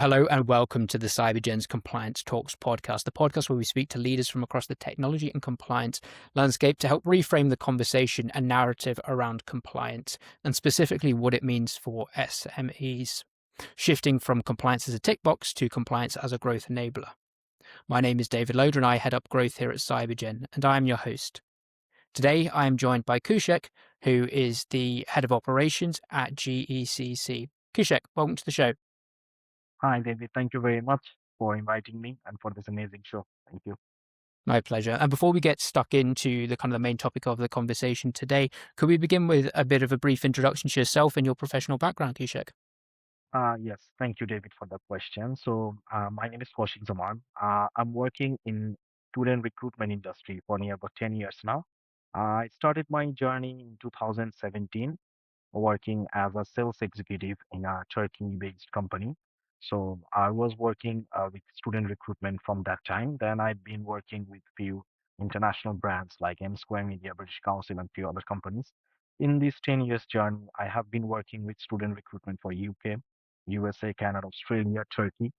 Hello and welcome to the Cybrgen Compliance Talks podcast, the podcast where we speak to leaders from across the technology and compliance landscape to help reframe the conversation and narrative around compliance, and specifically what it means for SMEs, shifting from compliance as a tick box to compliance as a growth enabler. My name is David Loader and I head up growth here at Cybrgen, and I am your host. Today, I am joined by Kousheq, who is the head of operations at GECC. Kousheq, welcome to the show. Hi, David. Thank you very much for inviting me and for this amazing show. Thank you. My pleasure. And before we get stuck into the kind of the main topic of the conversation today, could we begin with a bit of a brief introduction to yourself and your professional background, Kousheq? Yes, thank you, David, for the question. My name is Kousheq Zaman. I'm working in student recruitment industry for near about 10 years now. I started my journey in 2017 working as a sales executive in a Turkey-based company. So I was working with student recruitment from that time. Then I've been working with few international brands like M Square Media, British Council, and few other companies. In this 10 years journey, I have been working with student recruitment for UK, USA, Canada, Australia, Turkey.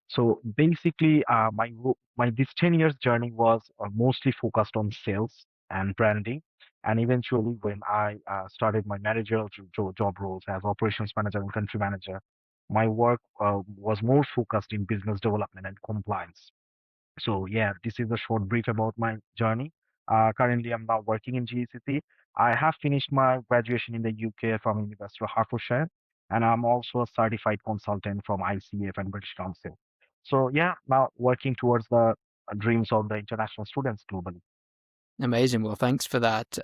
So basically, my this 10 years journey was mostly focused on sales and branding. And eventually, when I started my managerial job roles as operations manager and country manager, my work was more focused in business development and compliance. So yeah, this is a short brief about my journey. Currently, I'm now working in GECC. I have finished my graduation in the UK from University of Hertfordshire, and I'm also a certified consultant from ICF and British Council. So yeah, now working towards the dreams of the international students globally. Amazing. Well, thanks for that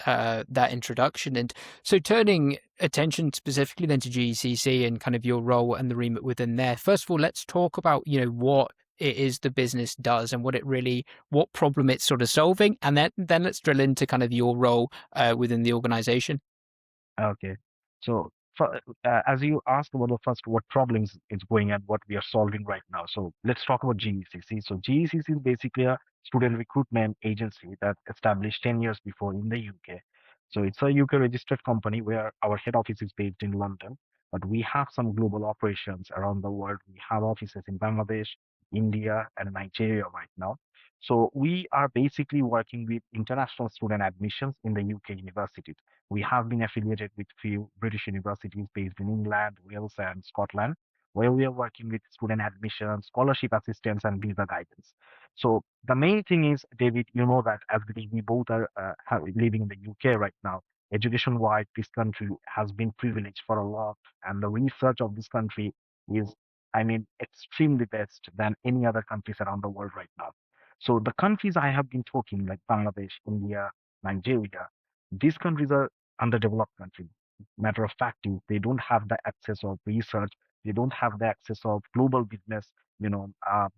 introduction. And so, turning attention specifically then to GCC and kind of your role and the remit within there. First of all, let's talk about what it is the business does and what problem it's sort of solving, and then let's drill into kind of your role within the organization. Okay. So, as you asked about the first, what problems is going and what we are solving right now. So, let's talk about GECC. So, GECC is basically a student recruitment agency that established 10 years before in the UK. So, it's a UK registered company where our head office is based in London, but we have some global operations around the world. We have offices in Bangladesh, India, and Nigeria right now. So, we are basically working with international student admissions in the UK universities. We have been affiliated with few British universities based in England, Wales, and Scotland, where we are working with student admission, scholarship assistance, and visa guidance. So the main thing is, David, you know that as we both are living in the UK right now, education-wise, this country has been privileged for a lot, and the research of this country is, I mean, extremely best than any other countries around the world right now. So the countries I have been talking, like Bangladesh, India, Nigeria, these countries are underdeveloped country. Matter of fact, they don't have the access of research. They don't have the access of global business,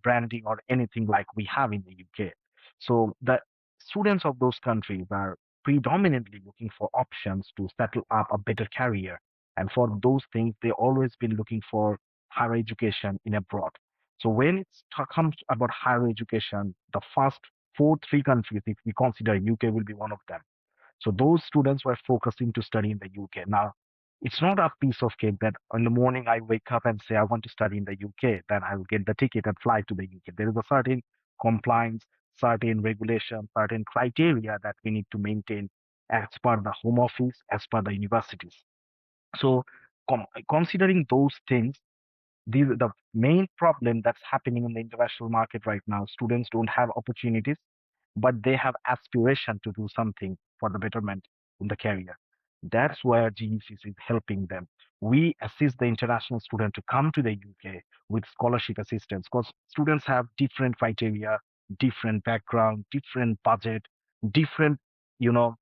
branding or anything like we have in the UK. So the students of those countries are predominantly looking for options to settle up a better career. And for those things, they always been looking for higher education in abroad. So when it comes about higher education, the first three countries, if we consider UK will be one of them. So those students were focusing to study in the UK. Now, it's not a piece of cake that in the morning I wake up and say I want to study in the UK, then I will get the ticket and fly to the UK. There is a certain compliance, certain regulation, certain criteria that we need to maintain as per the home office, as per the universities. So considering those things, the main problem that's happening in the international market right now, students don't have opportunities, but they have aspiration to do something for the betterment in the career. That's where GECC is helping them. We assist the international student to come to the UK with scholarship assistance because students have different criteria, different background, different budget, different, you know,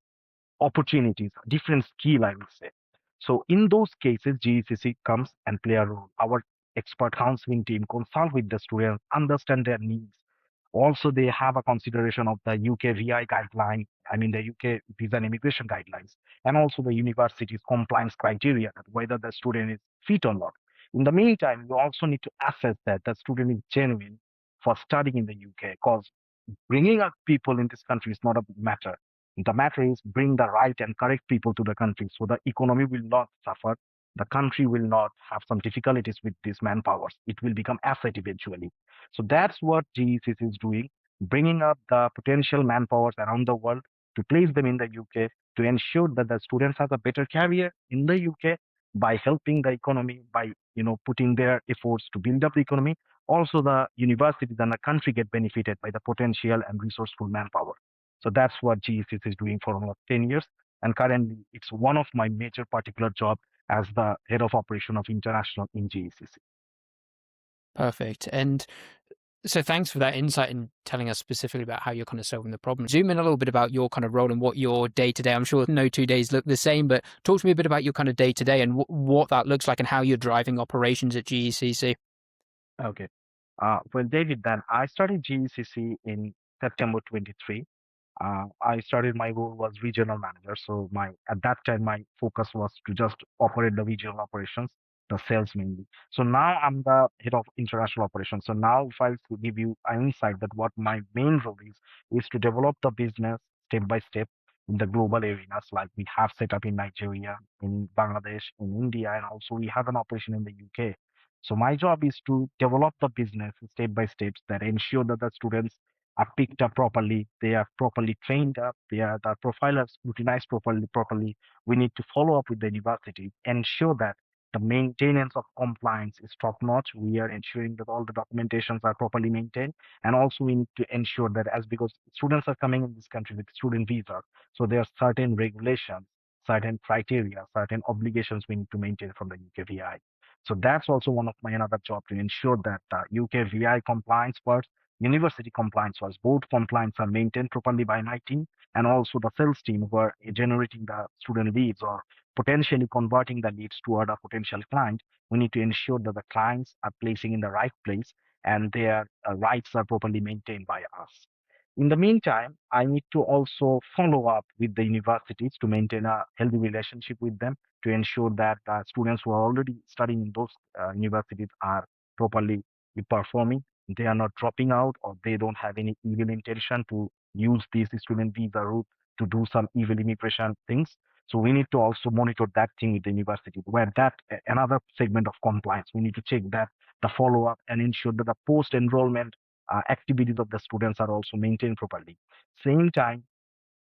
opportunities, different skill, I would say. So in those cases, GECC comes and play a role. Our expert counseling team consult with the students, understand their needs. Also, they have a consideration of the UK VI guideline, I mean the UK visa and immigration guidelines, and also the university's compliance criteria, that whether the student is fit or not. In the meantime, you also need to assess that the student is genuine for studying in the UK, because bringing up people in this country is not a matter. The matter is bring the right and correct people to the country so the economy will not suffer. the country will not have some difficulties with these manpowers. It will become asset eventually. So that's what GECC is doing, bringing up the potential manpowers around the world to place them in the UK to ensure that the students have a better career in the UK by helping the economy, by putting their efforts to build up the economy. Also, the universities and the country get benefited by the potential and resourceful manpower. So that's what GECC is doing for almost 10 years. And currently, it's one of my major particular job as the head of operation of international in GECC. Perfect. And so thanks for that insight and telling us specifically about how you're kind of solving the problem. Zoom in a little bit about your kind of role and what your day to day, I'm sure no 2 days look the same, but talk to me a bit about your kind of day to day and what that looks like and how you're driving operations at GECC. Okay. Well, David, then I started GECC in September 23. I started, my role was regional manager. So at that time my focus was to just operate the regional operations, the sales mainly. So now I'm the head of international operations. So now if I was to give you an insight that what my main role is to develop the business step by step in the global arenas like we have set up in Nigeria, in Bangladesh, in India, and also we have an operation in the UK. So my job is to develop the business step by step that ensure that the students are picked up properly, they are properly trained up, the profile is scrutinized properly. We need to follow up with the university, ensure that the maintenance of compliance is top notch. We are ensuring that all the documentations are properly maintained. And also we need to ensure that because students are coming in this country with student visa, so there are certain regulations, certain criteria, certain obligations we need to maintain from the UK VI. So that's also one of my another job to ensure that UK VI compliance first, university compliance first, both compliance are maintained properly by my team and also the sales team who are generating the student leads or potentially converting the leads toward a potential client. We need to ensure that the clients are placing in the right place and their rights are properly maintained by us. In the meantime, I need to also follow up with the universities to maintain a healthy relationship with them to ensure that students who are already studying in those universities are properly performing. They are not dropping out or they don't have any evil intention to use this student visa route to do some evil immigration things. So we need to also monitor that thing with the university, where another segment of compliance. We need to check that the follow up and ensure that the post enrollment activities of the students are also maintained properly. Same time,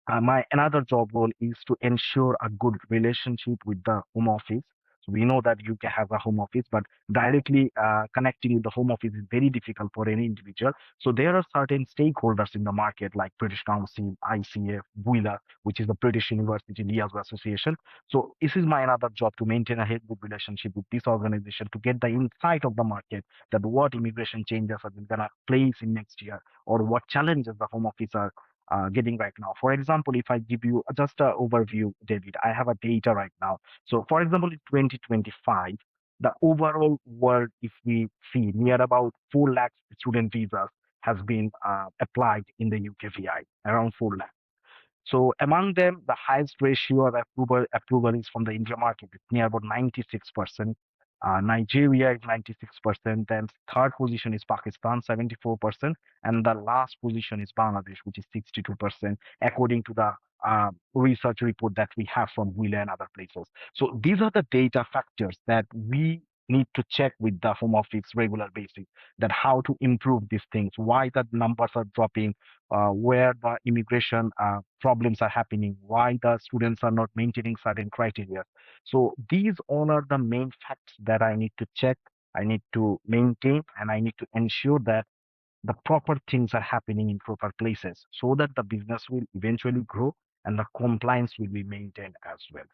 my another job role is to ensure a good relationship with the home office. So we know that you can have a home office, but directly connecting with the home office is very difficult for any individual. So there are certain stakeholders in the market like British Council, ICF, BUILA, which is the British University Liaison Association. So this is my another job to maintain a healthy relationship with this organization to get the insight of the market that what immigration changes are going to place in next year or what challenges the home office are getting right now. For example, if I give you just an overview, David, I have a data right now. So, for example, in 2025, the overall world, if we see, near about 4 lakh student visas has been applied in the UK VI, around 4 lakh. So among them, the highest ratio of approval is from the India market. It's near about 96%. Nigeria is 96%. Then third position is Pakistan, 74%. And the last position is Bangladesh, which is 62%, according to the research report that we have from WILA and other places. So these are the data factors that we need to check with the home office regular basis, that how to improve these things, why the numbers are dropping, where the immigration problems are happening, why the students are not maintaining certain criteria. So these all are the main facts that I need to check, I need to maintain, and I need to ensure that the proper things are happening in proper places so that the business will eventually grow and the compliance will be maintained as well.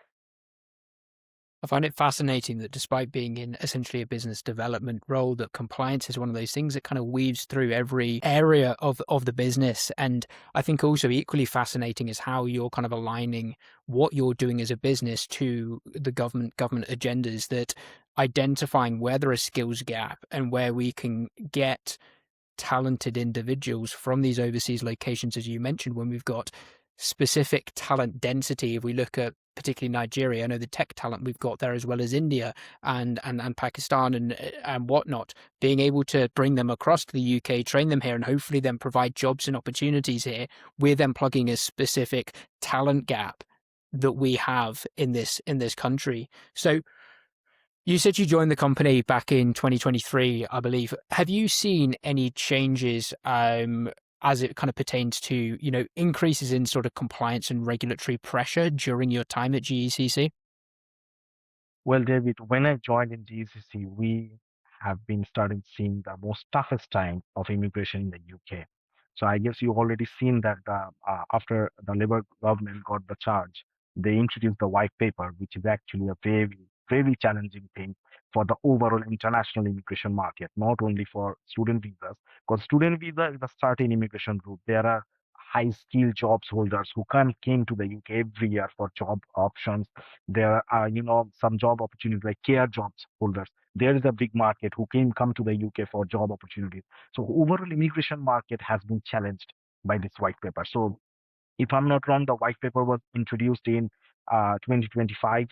I find it fascinating that despite being in essentially a business development role, that compliance is one of those things that kind of weaves through every area of the business. And I think also equally fascinating is how you're kind of aligning what you're doing as a business to the government agendas, that identifying where there are skills gap and where we can get talented individuals from these overseas locations, as you mentioned, when we've got specific talent density. If we look at particularly Nigeria, I know the tech talent we've got there, as well as India and Pakistan and whatnot, being able to bring them across to the UK, train them here, and hopefully then provide jobs and opportunities here. We're then plugging a specific talent gap that we have in this country. So You said you joined the company back in 2023, I believe. Have you seen any changes as it kind of pertains to, increases in sort of compliance and regulatory pressure during your time at GECC? Well, David, when I joined in GCC, we have been starting seeing the most toughest time of immigration in the UK. So I guess you've already seen that after the Labour government got the charge, they introduced the white paper, which is actually a very, very challenging thing for the overall international immigration market, not only for student visas, because student visa is a certain immigration route. There are high skilled jobs holders who can came to the UK every year for job options. There are, some job opportunities like care jobs holders. There is a big market who can come to the UK for job opportunities. So overall immigration market has been challenged by this white paper. So if I'm not wrong, the white paper was introduced in 2025.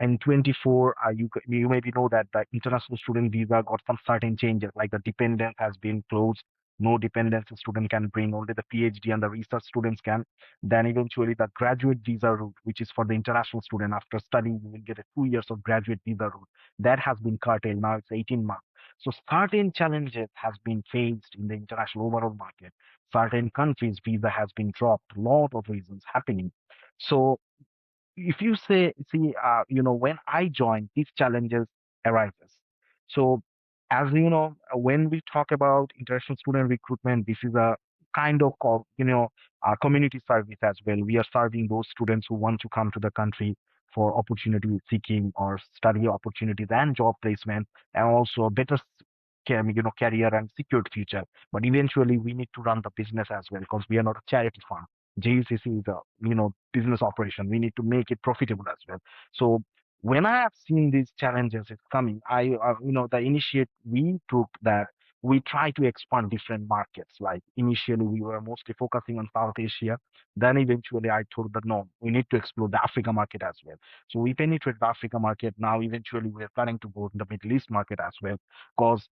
And 24, you maybe know that the international student visa got some certain changes, like the dependent has been closed. No dependents a student can bring, only the PhD and the research students can. Then eventually the graduate visa route, which is for the international student after studying, you will get a 2 years of graduate visa route. That has been curtailed. Now it's 18 months. So certain challenges has been faced in the international overall market. Certain countries visa has been dropped, a lot of reasons happening. So if you see, when I joined, these challenges arises. So as you know, when we talk about international student recruitment, this is a kind of a community service as well. We are serving those students who want to come to the country for opportunity seeking or study opportunities and job placement, and also better career and secured future. But eventually, we need to run the business as well because we are not a charity fund. JUCC is a business operation. We need to make it profitable as well. So when I have seen these challenges is coming, the initiate we took that we try to expand different markets. Like initially we were mostly focusing on South Asia. Then eventually I told that no, we need to explore the Africa market as well. So we penetrate the Africa market. Now eventually we are planning to go in the Middle East market as well because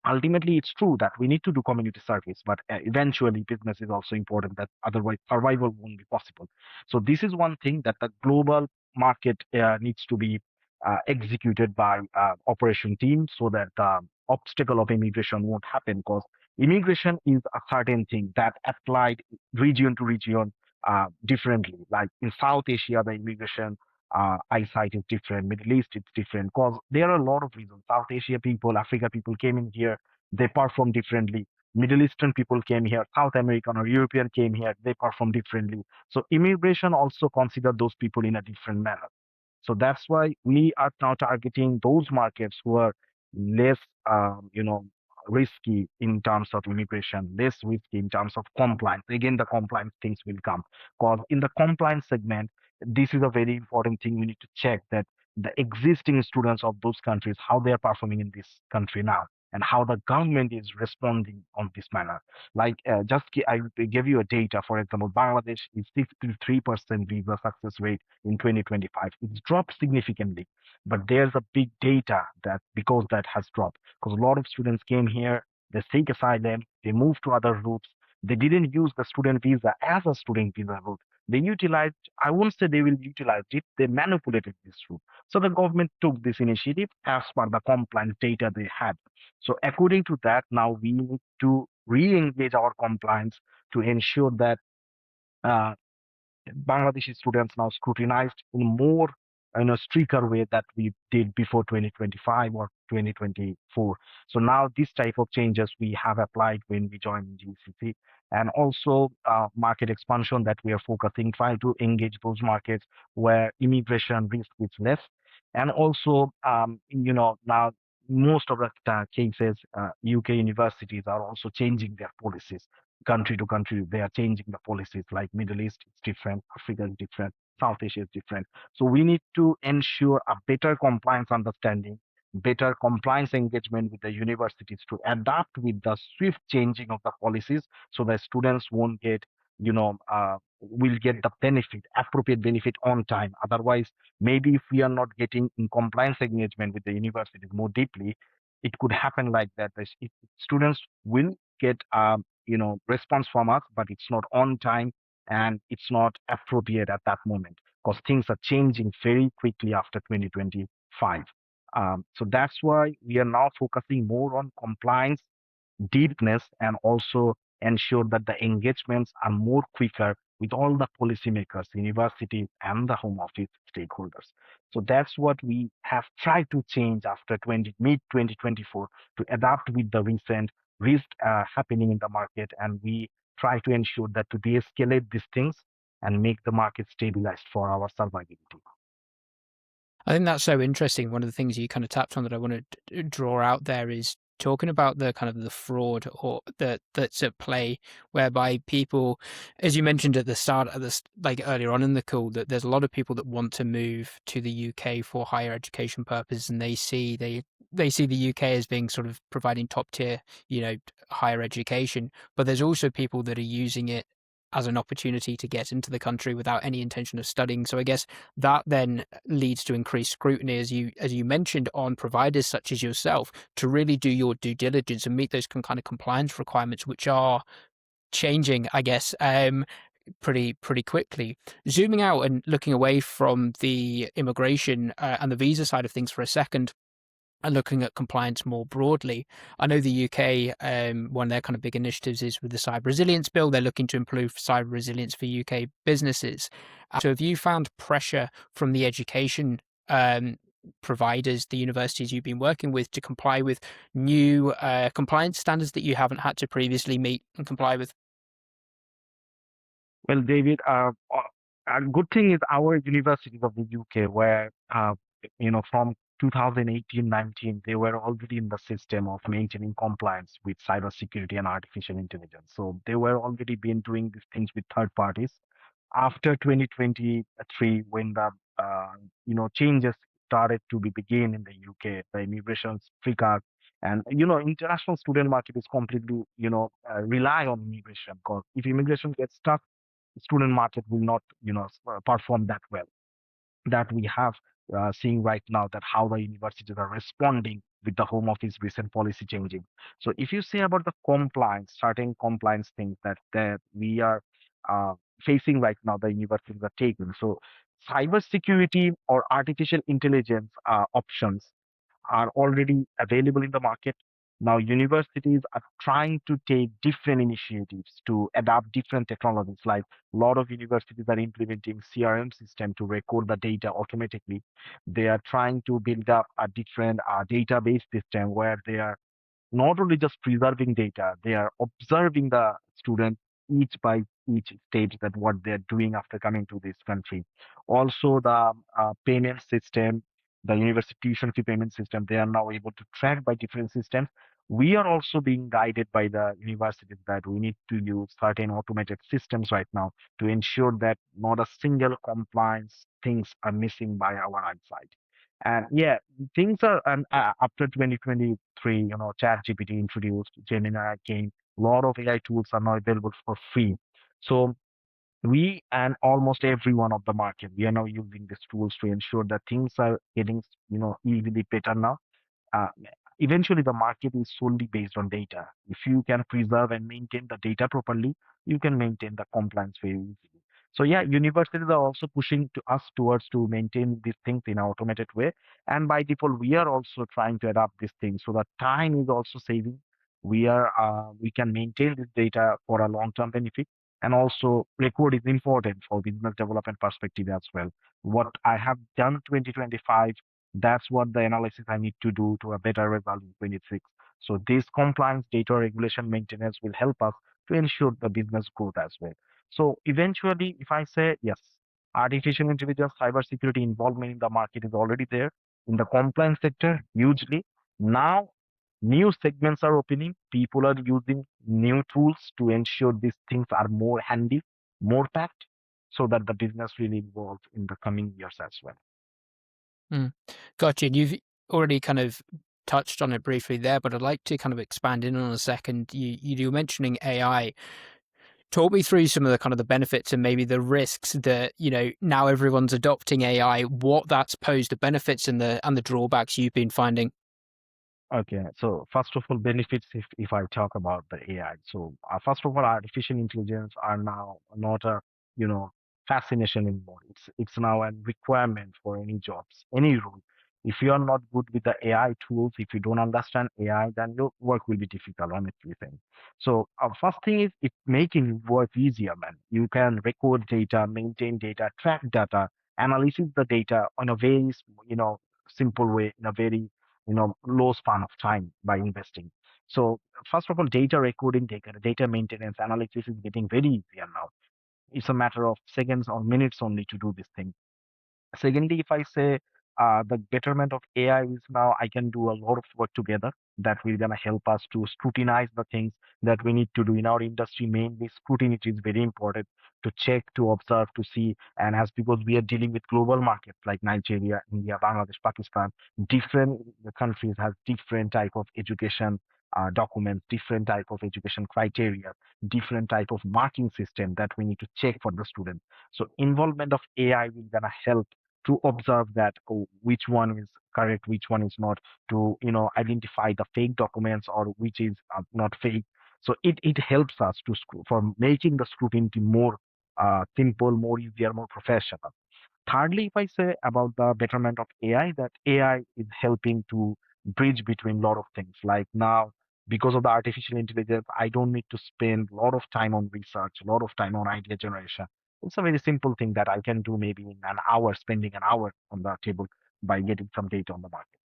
ultimately it's true that we need to do community service, but eventually business is also important, that otherwise survival won't be possible. So this is one thing that the global market needs to be executed by operation team so that the obstacle of immigration won't happen, because immigration is a certain thing that applied region to region differently. Like in South Asia the immigration eyesight is different. Middle East, it's different because there are a lot of reasons. South Asia people, Africa people came in here, they perform differently. Middle Eastern people came here, South American or European came here, they perform differently. So immigration also consider those people in a different manner. So that's why we are now targeting those markets who are less, risky in terms of immigration, less risky in terms of compliance. Again, the compliance things will come because in the compliance segment, this is a very important thing. We need to check that the existing students of those countries, how they are performing in this country now, and how the government is responding on this manner. Like I gave you a data. For example, Bangladesh is 63% visa success rate in 2025. It's dropped significantly, but there's a big data that because that has dropped, because a lot of students came here, they seek asylum, they move to other routes. They didn't use the student visa as a student visa route. They utilized, I won't say they will utilize it, they manipulated this route. So the government took this initiative as per the compliance data they had. So according to that, now we need to re-engage our compliance to ensure that uh, Bangladeshi students now scrutinized in more in a stricter way that we did before 2025 or 2024. So now this type of changes we have applied when we joined GCC, and also market expansion that we are focusing, trying to engage those markets where immigration risk is less, and also now most of the cases UK universities are also changing their policies country to country. They are changing the policies. Like Middle East is different, Africa is different, South Asia is different. So we need to ensure a better compliance understanding, better compliance engagement with the universities to adapt with the swift changing of the policies, so that students won't get will get the benefit, appropriate benefit on time. Otherwise, maybe if we are not getting in compliance engagement with the universities more deeply, it could happen like that. Students will get response from us, but it's not on time and it's not appropriate at that moment because things are changing very quickly after 2025. So that's why we are now focusing more on compliance deepness and also ensure that the engagements are more quicker with all the policymakers, universities, and the home office stakeholders. So that's what we have tried to change after mid 2024 to adapt with the recent risk happening in the market, and we try to ensure that to de-escalate these things and make the market stabilized for our survivability. I think that's so interesting. One of the things you kind of tapped on that I want to draw out there is talking about the kind of the fraud or that's at play, whereby people, as you mentioned at the start of this, like earlier on in the call, that there's a lot of people that want to move to the UK for higher education purposes, and they see the UK as being sort of providing top tier, higher education, but there's also people that are using it as an opportunity to get into the country without any intention of studying. So I guess that then leads to increased scrutiny, as you mentioned, on providers such as yourself to really do your due diligence and meet those kind of compliance requirements, which are changing, I guess, pretty quickly. Zooming out and looking away from the immigration and the visa side of things for a second, and looking at compliance more broadly, I know the UK, one of their kind of big initiatives is with the Cyber Resilience Bill. They're looking to improve cyber resilience for UK businesses. So have you found pressure from the education providers, the universities you've been working with, to comply with new compliance standards that you haven't had to previously meet and comply with? Well, David, a good thing is our universities of the UK, where from 2018-19, they were already in the system of maintaining compliance with cybersecurity and artificial intelligence. So they were already been doing these things with third parties. After 2023, when the changes started to be begin in the UK, the immigration triggered, and international student market is completely rely on immigration, because if immigration gets stuck, student market will not perform that well. That we have seeing right now, that how the universities are responding with the home office recent policy changing. So if you say about the compliance, certain compliance things that we are uh, facing right now, the universities are taking. So cybersecurity or artificial intelligence options are already available in the market. Now, universities are trying to take different initiatives to adapt different technologies. Like a lot of universities are implementing CRM system to record the data automatically. They are trying to build up a different database system where they are not only just preserving data, they are observing the student each by each stage that what they're doing after coming to this country. Also, the payment system, the university tuition fee payment system, they are now able to track by different systems. We are also being guided by the universities that we need to use certain automated systems right now to ensure that not a single compliance things are missing by our eyesight. And yeah, things are, and after 2023, ChatGPT introduced, Gemini came, a lot of AI tools are now available for free. So we and almost everyone of the market, we are now using these tools to ensure that things are getting, easily better now. uh, Eventually the market is solely based on data. If you can preserve and maintain the data properly, you can maintain the compliance very easily. So yeah, universities are also pushing to us towards to maintain these things in an automated way. And by default, we are also trying to adapt these things so that time is also saving. We can maintain this data for a long-term benefit. And also record is important for business development perspective as well. What I have done 2025, that's what the analysis I need to do to a better result in 26. So this compliance data regulation maintenance will help us to ensure the business growth as well. So eventually, if I say yes, artificial intelligence, cybersecurity involvement in the market is already there in the compliance sector hugely. Now, new segments are opening. People are using new tools to ensure these things are more handy, more packed, so that the business really evolves in the coming years as well. Mm. Gotcha. And you've already kind of touched on it briefly there, but I'd like to kind of expand in on a second. You were mentioning AI. Talk me through some of the kind of the benefits and maybe the risks that, now everyone's adopting AI, what that's posed, the benefits and the drawbacks you've been finding. Okay, so first of all, benefits if I talk about the AI. So first of all, artificial intelligence are now not a you know fascination anymore. It's now a requirement for any jobs, any role. If you are not good with the AI tools, if you don't understand AI, then your work will be difficult, honestly saying. So first thing is it making work easier, man. You can record data, maintain data, track data, analysis the data in a very, simple way, in a very, low span of time by investing. So first of all, data recording, data maintenance, analysis is getting very easier now. It's a matter of seconds or minutes only to do this thing. Secondly, if I say the betterment of AI is now I can do a lot of work together that will gonna help us to scrutinize the things that we need to do in our industry. Mainly scrutiny is very important to check, to observe, to see. And as because we are dealing with global markets like Nigeria, India, Bangladesh, Pakistan, different countries have different type of education documents, different type of education criteria, different type of marking system that we need to check for the student. So involvement of AI will gonna help to observe that which one is correct, which one is not, to identify the fake documents or which is not fake. So it helps us to for making the scrutiny more simple, more easier, more professional. Thirdly, if I say about the betterment of AI, that AI is helping to bridge between a lot of things. Like now, because of the artificial intelligence, I don't need to spend a lot of time on research, a lot of time on idea generation. It's a very simple thing that I can do maybe in an hour, spending an hour on the table by getting some data on the market.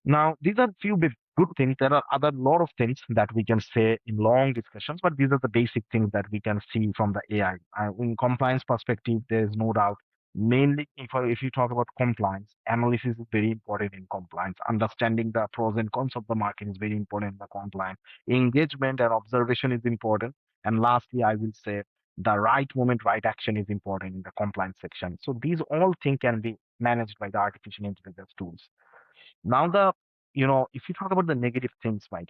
Now, these are few big good things. There are other lot of things that we can say in long discussions, but these are the basic things that we can see from the AI. In compliance perspective, there is no doubt. Mainly, if you talk about compliance, analysis is very important in compliance. Understanding the pros and cons of the market is very important in the compliance. Engagement and observation is important. And lastly, I will say the right moment, right action is important in the compliance section. So these all things can be managed by the artificial intelligence tools. Now if you talk about the negative things, right?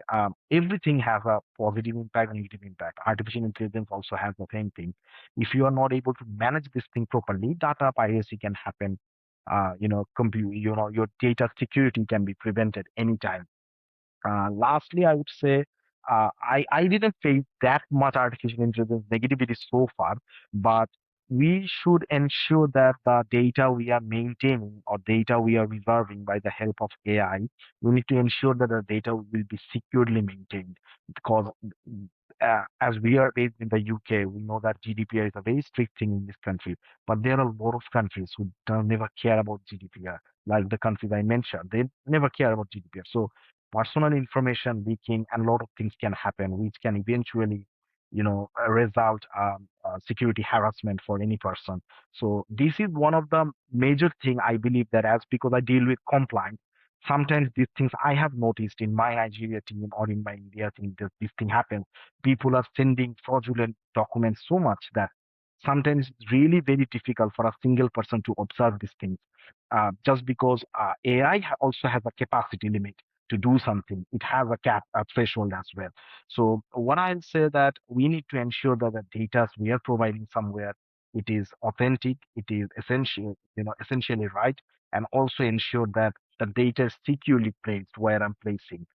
Everything has a positive impact and negative impact. Artificial intelligence also has the same thing. If you are not able to manage this thing properly, data piracy can happen. Your data security can be prevented anytime. Lastly, I would say I didn't face that much artificial intelligence negativity so far, but we should ensure that the data we are maintaining or data we are reserving by the help of AI, we need to ensure that the data will be securely maintained because as we are based in the UK, we know that GDPR is a very strict thing in this country, but there are a lot of countries who don't never care about GDPR, like the countries I mentioned. They never care about GDPR. So personal information leaking and a lot of things can happen, which can eventually, result security harassment for any person. So this is one of the major thing I believe that as because I deal with compliance, sometimes these things I have noticed in my Nigeria team or in my India team that this thing happens. People are sending fraudulent documents so much that sometimes it's really very difficult for a single person to observe these things. Just because AI also has a capacity limit to do something. It has a cap, a threshold as well. So what I'll say that we need to ensure that the data we are providing somewhere, it is authentic, it is essential, essentially right, and also ensure that the data is securely placed where I'm placing.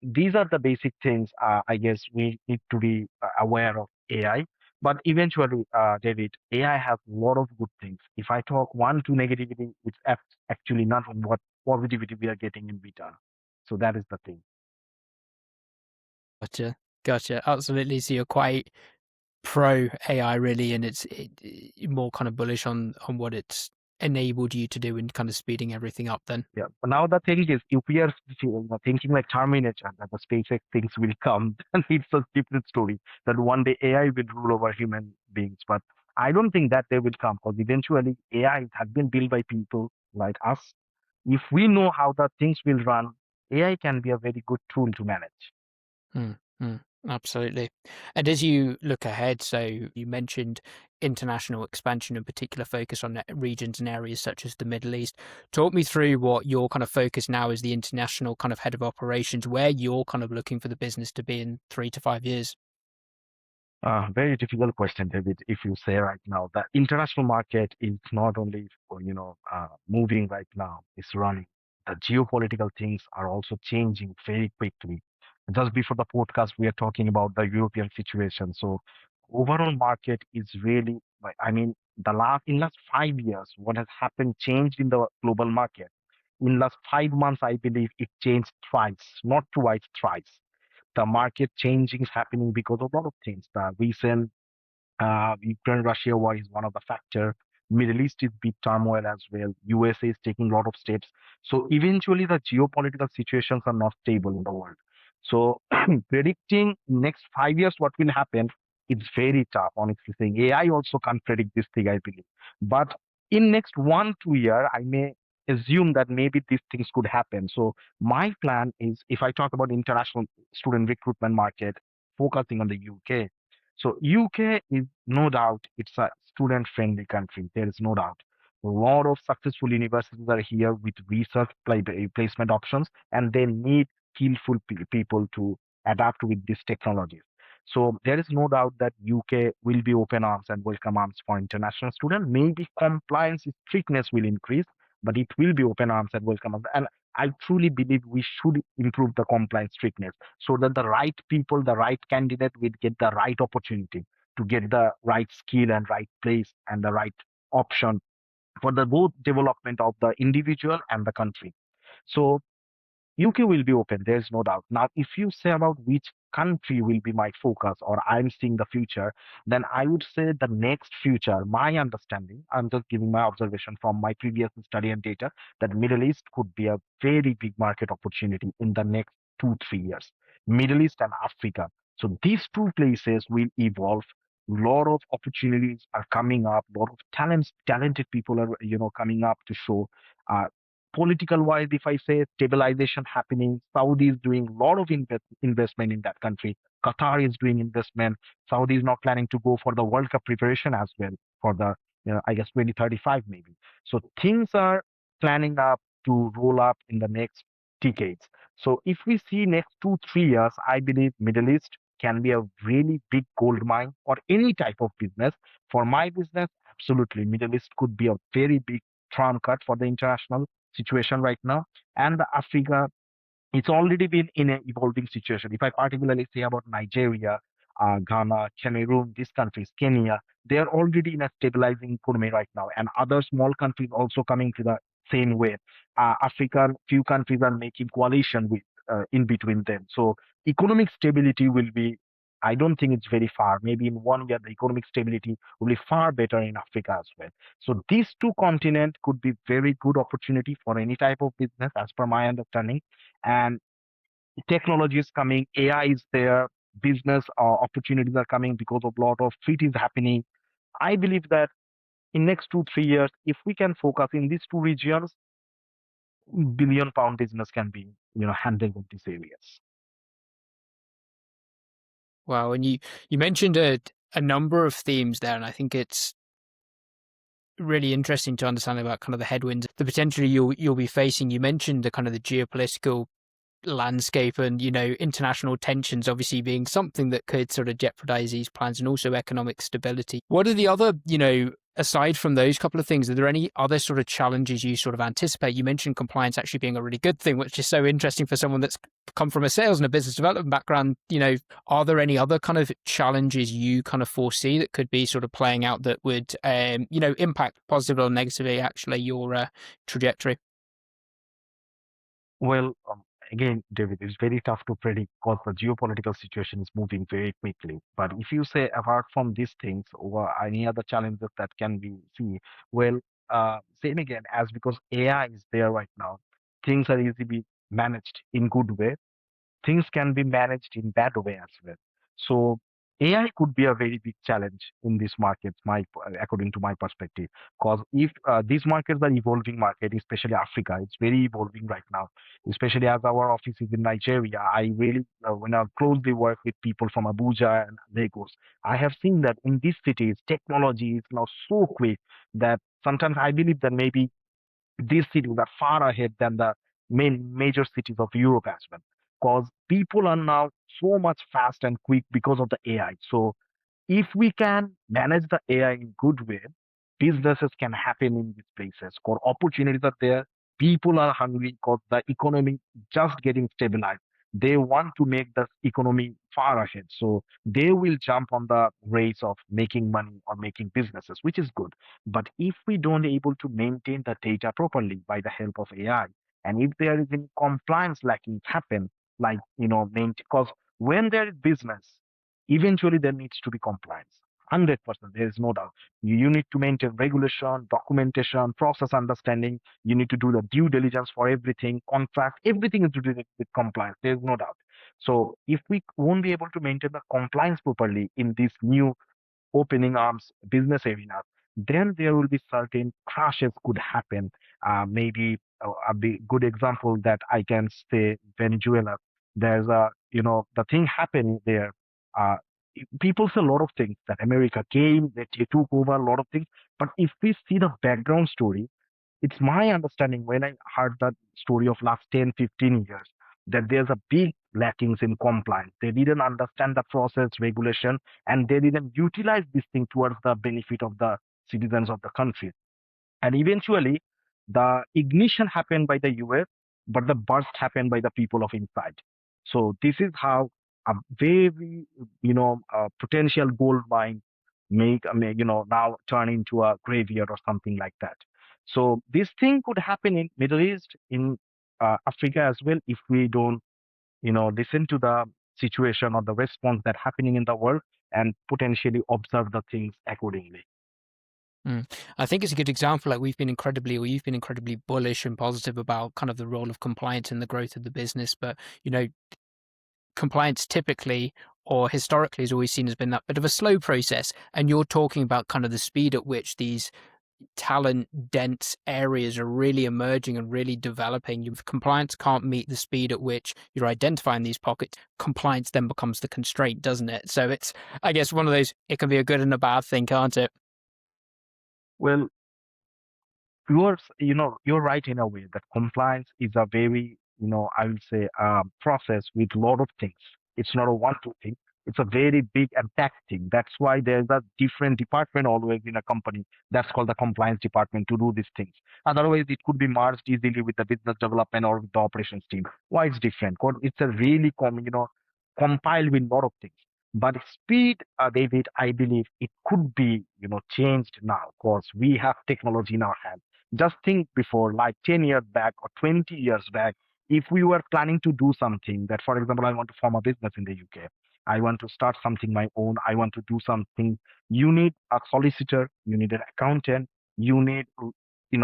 These are the basic things I guess we need to be aware of AI. But eventually, David, AI has a lot of good things. If I talk one to negativity, it's actually not what positivity we are getting in return. So that is the thing. Gotcha. Gotcha. Absolutely. So you're quite pro AI really, and you're more kind of bullish on what it's enabled you to do and kind of speeding everything up then. Yeah. But now the thing is, if we are thinking like Terminator, that the SpaceX things will come, then it's a different story. That one day AI will rule over human beings. But I don't think that they will come because eventually AI has been built by people like us. If we know how the things will run, AI can be a very good tool to manage. Mm, absolutely. And as you look ahead, so you mentioned international expansion and particular focus on regions and areas such as the Middle East. Talk me through what your kind of focus now is, the international kind of head of operations, where you're kind of looking for the business to be in 3 to 5 years. Very difficult question, David. If you say right now, the international market is not only moving right now; it's running. The geopolitical things are also changing very quickly. Just before the podcast, we are talking about the European situation. So, overall market is really, I mean, the last 5 years, what has happened, changed in the global market. in last 5 months, I believe it changed twice, not twice, thrice. The market changing is happening because of a lot of things. The recent Ukraine-Russia war is one of the factor. Middle East is big turmoil as well. USA is taking a lot of steps. So eventually, the geopolitical situations are not stable in the world. So predicting next 5 years what will happen, it's very tough. Honestly saying, AI also can't predict this thing, I believe. But in next 1 2 year, I may assume that maybe these things could happen. So my plan is, if I talk about international student recruitment market, focusing on the UK. So UK is no doubt it's a student-friendly country. There is no doubt. A lot of successful universities are here with research placement options, and they need skillful people to adapt with these technologies. So there is no doubt that UK will be open arms and welcome arms for international students. Maybe compliance strictness will increase, but it will be open arms and welcome arms. And I truly believe we should improve the compliance strictness so that the right people, the right candidate will get the right opportunity to get the right skill and right place and the right option for the both development of the individual and the country. So UK will be open, there's no doubt. Now, if you say about which country will be my focus or I'm seeing the future, then I would say the next future, my understanding, I'm just giving my observation from my previous study and data, that Middle East could be a very big market opportunity in the next 2 3 years. Middle East and Africa. So these two places will evolve. Lot of opportunities are coming up. Lot of talented people are coming up to show. Uh, Political wise, if I say stabilization happening, Saudi is doing a lot of investment in that country. Qatar is doing investment. Saudi is now planning to go for the World Cup preparation as well for the, I guess 2035 maybe. So things are planning up to roll up in the next decades. So if we see next 2 3 years, I believe Middle East can be a really big gold mine or any type of business. For my business, absolutely, Middle East could be a very big trump card for the international situation right now. And the Africa, it's already been in an evolving situation. If I particularly say about Nigeria, Ghana, Cameroon, these countries, Kenya, they are already in a stabilizing economy right now, and other small countries also coming to the same way. African few countries are making coalition with in between them. So economic stability will be. I don't think it's very far. Maybe in 1 year, the economic stability will be far better in Africa as well. So these two continents could be very good opportunity for any type of business, as per my understanding. And technology is coming, AI is there, business opportunities are coming because of lot of treaties happening. I believe that in next 2 3 years, if we can focus in these two regions, billion-pound business can be handled in these areas. Wow, and you mentioned a number of themes there, and I think it's really interesting to understand about kind of the headwinds, the potential you'll be facing. You mentioned the kind of the geopolitical landscape and international tensions obviously being something that could sort of jeopardize these plans, and also economic stability. What are the other, aside from those couple of things, are there any other sort of challenges you sort of anticipate? You mentioned compliance actually being a really good thing, which is so interesting for someone that's come from a sales and a business development background. Are there any other kind of challenges you kind of foresee that could be sort of playing out that would impact positively or negatively actually your trajectory? Well, again, David, it's very tough to predict because the geopolitical situation is moving very quickly. But if you say apart from these things or any other challenges that can be seen, well, same again, as because AI is there right now, things are easily managed in good way, things can be managed in bad way as well. So AI could be a very big challenge in these markets, according to my perspective, because if these markets are evolving market, especially Africa, it's very evolving right now. Especially as our office is in Nigeria, I really when I closely work with people from Abuja and Lagos, I have seen that in these cities, technology is now so quick that sometimes I believe that maybe these cities are far ahead than the main major cities of Europe as well. Because people are now so much fast and quick because of the AI. So if we can manage the AI in good way, businesses can happen in these places. Because opportunities are there, people are hungry because the economy just getting stabilized. They want to make the economy far ahead, so they will jump on the race of making money or making businesses, which is good. But if we don't able to maintain the data properly by the help of AI, And if there is any compliance lacking happen, like, because when there is business, eventually there needs to be compliance. 100%, there is no doubt. You need to maintain regulation, documentation, process understanding. You need to do the due diligence for everything, contract, everything is to do with compliance. There is no doubt. So if we won't be able to maintain the compliance properly in this new opening arms business arenas, then there will be certain crashes could happen. Maybe a big, good example that I can say Venezuela. There's the thing happening there. Uh, People say a lot of things that America came, that they took over a lot of things. But if we see the background story, it's my understanding when I heard that story of last 10, 15 years that there's a big lackings in compliance. They didn't understand the process, regulation, and they didn't utilize this thing towards the benefit of the citizens of the country. And eventually, the ignition happened by the US, but the burst happened by the people of inside. So this is how a very, potential gold mine now turn into a graveyard or something like that. So this thing could happen in Middle East, in Africa as well, if we don't, listen to the situation or the response that happening in the world and potentially observe the things accordingly. I think it's a good example. Like you've been incredibly bullish and positive about kind of the role of compliance in the growth of the business. But, compliance typically or historically has always seen as been that bit of a slow process. And you're talking about kind of the speed at which these talent dense areas are really emerging and really developing. If compliance can't meet the speed at which you're identifying these pockets, compliance then becomes the constraint, doesn't it? So it's, I guess, one of those, it can be a good and a bad thing, can't it? Well, you're right in a way that compliance is a very, I will say, process with a lot of things. It's not a one two thing. It's a very big and packed thing. That's why there's a different department always in a company that's called the compliance department to do these things. Otherwise it could be merged easily with the business development or with the operations team. Why it's different? 'Cause it's a really compiled with a lot of things. But speed, David, I believe it could be, changed now because we have technology in our hands. Just think before, like 10 years back or 20 years back, if we were planning to do something that, for example, I want to form a business in the UK, I want to start something my own, I want to do something, you need a solicitor, you need an accountant, you need,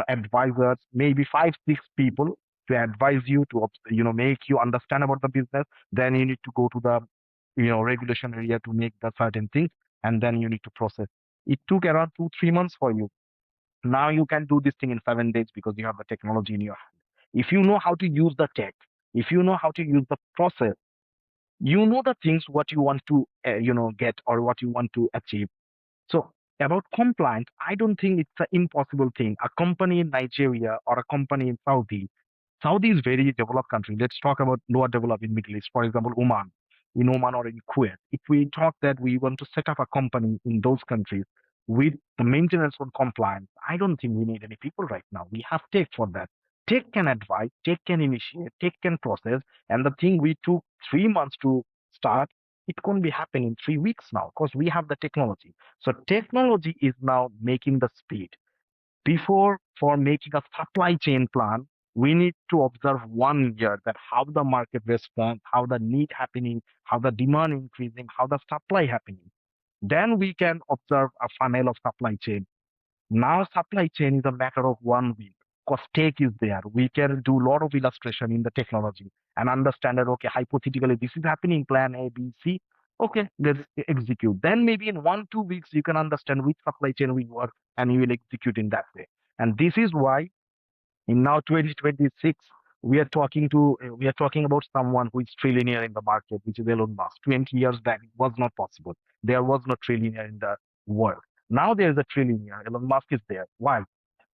advisors, maybe five, six people to advise you, to, make you understand about the business. Then you need to go to the, regulation area to make the certain things, and then you need to process. It took around 2, 3 months for you. Now you can do this thing in 7 days because you have the technology in your hand. If you know how to use the tech, if you know how to use the process, you know the things what you want to get or what you want to achieve. So about compliance, I don't think it's an impossible thing. A company in Nigeria or a company in Saudi is very developed country. Let's talk about lower developed in Middle East, for example, Oman. In Oman or in Kuwait, if we talk that we want to set up a company in those countries with the maintenance on compliance, I don't think we need any people right now. We have tech for that. Tech can advise, tech can initiate, tech can process, and the thing we took 3 months to start, it can't be happening in 3 weeks now because we have the technology. So technology is now making the speed. Before, for making a supply chain plan, we need to observe 1 year that how the market responds, how the need happening, how the demand increasing, how the supply happening. Then we can observe a funnel of supply chain. Now supply chain is a matter of 1 week because tech is there. We can do a lot of illustration in the technology and understand that, okay, hypothetically, this is happening, plan A, B, C. Okay, let's execute. Then maybe in 1, 2 weeks, you can understand which supply chain will work and you will execute in that way. And this is why in now 2026, we are talking about someone who is trillionaire in the market, which is Elon Musk. 20 years back, it was not possible. There was no trillionaire in the world. Now there is a trillionaire. Elon Musk is there. Why?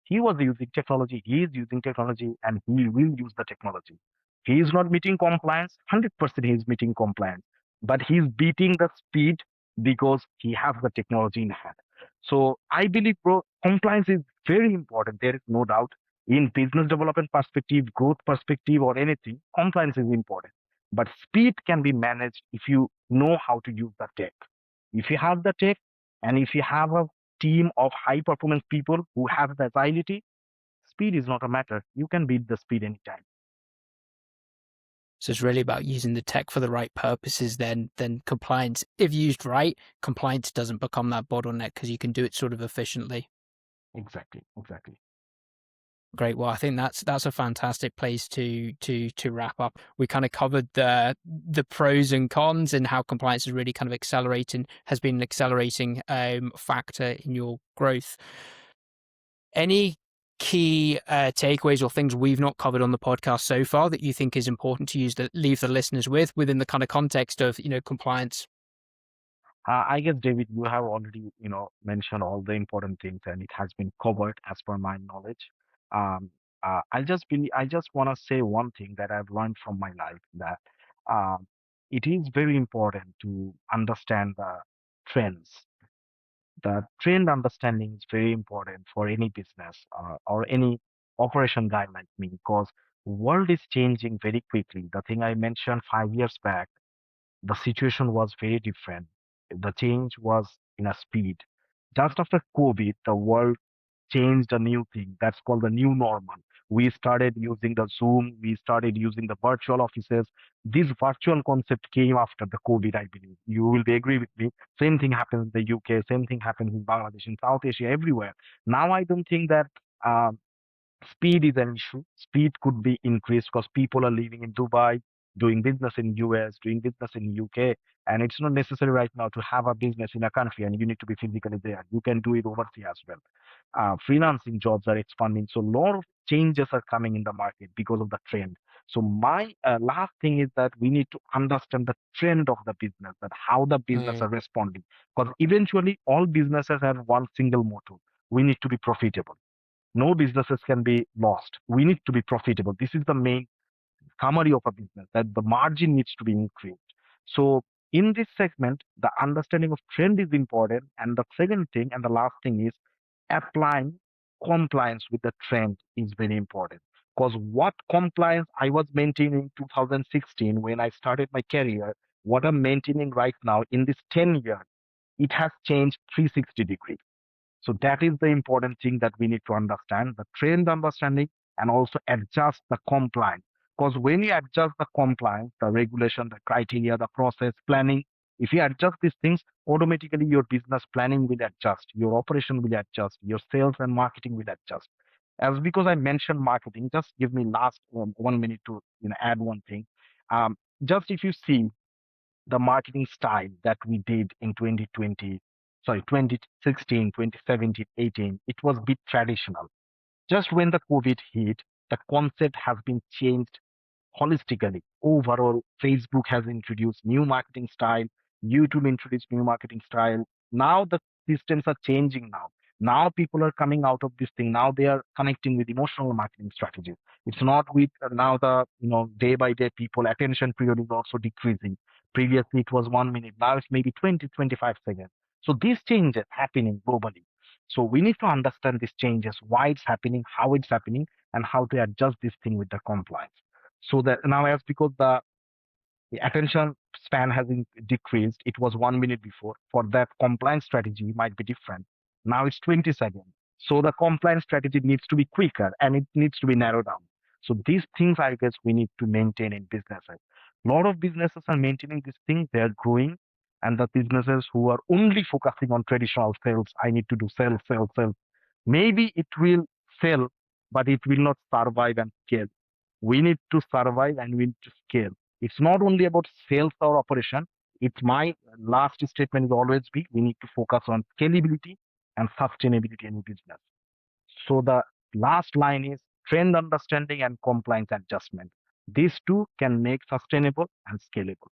He was using technology, he is using technology, and he will use the technology. He is not meeting compliance, 100% he is meeting compliance, but he is beating the speed because he has the technology in hand. So I believe, bro, compliance is very important. There is no doubt. In business development perspective, growth perspective, or anything, compliance is important. But speed can be managed if you know how to use the tech. If you have the tech, and if you have a team of high performance people who have the agility, speed is not a matter. You can beat the speed anytime. So it's really about using the tech for the right purposes then compliance, if used right, compliance doesn't become that bottleneck because you can do it sort of efficiently. Exactly, exactly. Great. Well, I think that's a fantastic place to wrap up. We kind of covered the pros and cons and how compliance is really kind of has been an accelerating factor in your growth. Any key takeaways or things we've not covered on the podcast so far that you think is important to use that leave the listeners with within the kind of context of compliance? I guess, David, you have already, mentioned all the important things, and it has been covered as per my knowledge. Um, I just want to say one thing that I've learned from my life, that um, it is very important to understand the trends. The trend understanding is very important for any business or any operation guy like me, because world is changing very quickly. The thing I mentioned 5 years back, the situation was very different. The change was in a speed. Just after COVID, the world changed a new thing. That's called the new normal. We started using the Zoom, we started using the virtual offices. This virtual concept came after the COVID, I believe. You will be agree with me. Same thing happens in the UK, same thing happens in Bangladesh, in South Asia, everywhere. Now I don't think that um, speed is an issue. Speed could be increased because people are living in Dubai, doing business in US, doing business in UK, and it's not necessary right now to have a business in a country and you need to be physically there. You can do it overseas as well. Freelancing jobs are expanding, so a lot of changes are coming in the market because of the trend. So my last thing is that we need to understand the trend of the business, that how the business are responding, because eventually all businesses have one single motto: we need to be profitable. No businesses can be lost. We need to be profitable. This is the main summary of a business, that the margin needs to be increased. So in this segment, the understanding of trend is important. And the second thing and the last thing is applying compliance with the trend is very important. Because what compliance I was maintaining in 2016 when I started my career, what I'm maintaining right now in this 10 years, it has changed 360 degrees. So that is the important thing that we need to understand, the trend understanding, and also adjust the compliance. Because when you adjust the compliance, the regulation, the criteria, the process, planning, if you adjust these things, automatically your business planning will adjust, your operation will adjust, your sales and marketing will adjust. As because I mentioned marketing, just give me last 1 minute to add one thing. Um, just if you see the marketing style that we did in 2020, sorry, 2016, 2017, 18, it was a bit traditional. Just when the COVID hit, the concept has been changed holistically. Overall, Facebook has introduced new marketing style, YouTube introduced new marketing style. Now the systems are changing now. Now people are coming out of this thing. Now they are connecting with emotional marketing strategies. It's not with now the day by day people attention period is also decreasing. Previously it was 1 minute. Now it's maybe 20, 25 seconds. So these changes happening globally. So we need to understand these changes, why it's happening, how it's happening, and how to adjust this thing with the compliance. So that now, as because the attention span has decreased, it was 1 minute before. For that, compliance strategy might be different. Now it's 20 seconds. So the compliance strategy needs to be quicker and it needs to be narrowed down. So these things, I guess, we need to maintain in businesses. A lot of businesses are maintaining these things, they are growing. And the businesses who are only focusing on traditional sales, I need to do sales, sales, sales. Maybe it will sell, but it will not survive and scale. We need to survive and we need to scale. It's not only about sales or operation. It's my last statement is always be we need to focus on scalability and sustainability in business. So the last line is trend understanding and compliance adjustment. These two can make sustainable and scalable.